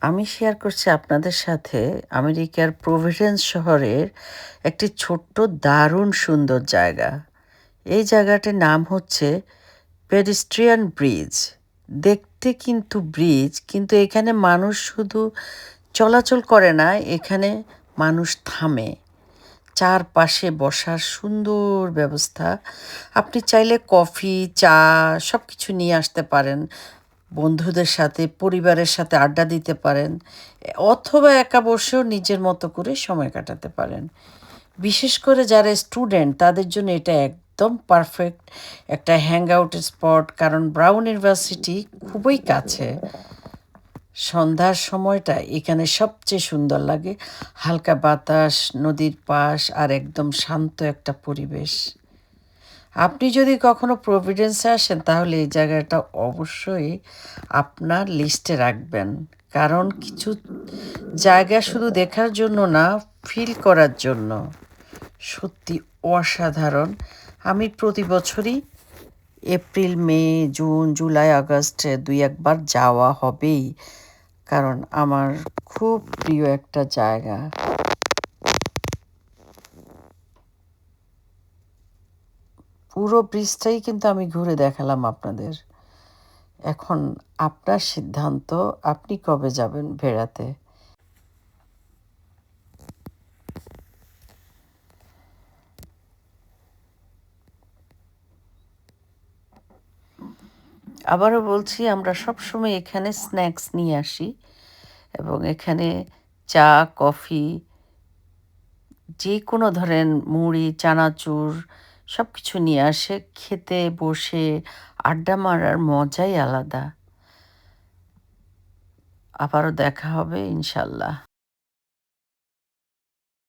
আমি শেয়ার করছি আপনাদের সাথে আমেরিকার প্রভিডেন্স শহরের একটি ছোট্ট দারুণ সুন্দর জায়গা। এই জায়গাটির নাম হচ্ছে পেডেস্ট্রিয়ান ব্রিজ। দেখতে কিন্তু ব্রিজ, কিন্তু এখানে মানুষ শুধু চলাচল করে না, এখানে মানুষ থামে। চারপাশে বসার সুন্দর ব্যবস্থা। আপনি চাইলে কফি, চা সব কিছু নিয়ে আসতে পারেন। বন্ধুদের সাথে, পরিবারের সাথে আড্ডা দিতে পারেন, অথবা একা বসেও নিজের মতো করে সময় কাটাতে পারেন। বিশেষ করে যারা স্টুডেন্ট তাদের জন্য এটা একদম পারফেক্ট একটা হ্যাং আউটের স্পট, কারণ ব্রাউন ইউনিভার্সিটি খুবই কাছে। সন্ধ্যার সময়টা এখানে সবচেয়ে সুন্দর লাগে। হালকা বাতাস, নদীর পাশ আর একদম শান্ত একটা পরিবেশ। আপনি যদি কখনো প্রভিডেন্সে আসেন তাহলে এই জায়গাটা অবশ্যই আপনার লিস্টে রাখবেন, কারণ কিছু জায়গা শুধু দেখার জন্য না, ফিল করার জন্য। সত্যি অসাধারণ। আমি প্রতি বছরই এপ্রিল, মে, জুন, জুলাই, আগস্টে দুই একবার যাওয়া হবেই, কারণ আমার খুব প্রিয় একটা জায়গা। পুরো ব্রিজটাই কিন্তু আমি ঘুরে দেখালাম আপনাদের। এখন আপনার সিদ্ধান্ত, আপনি কবে যাবেন বেড়াতে। আবারও বলছি, আমরা সবসময় এখানে স্ন্যাক্স নিয়ে আসি এবং এখানে চা, কফি, যে কোনো ধরেন মুড়ি, চানাচুর সব কিছু নিয়ে আসে। খেতে বসে আড্ডা মারার মজাই আলাদা। আবারও দেখা হবে ইনশাল্লাহ।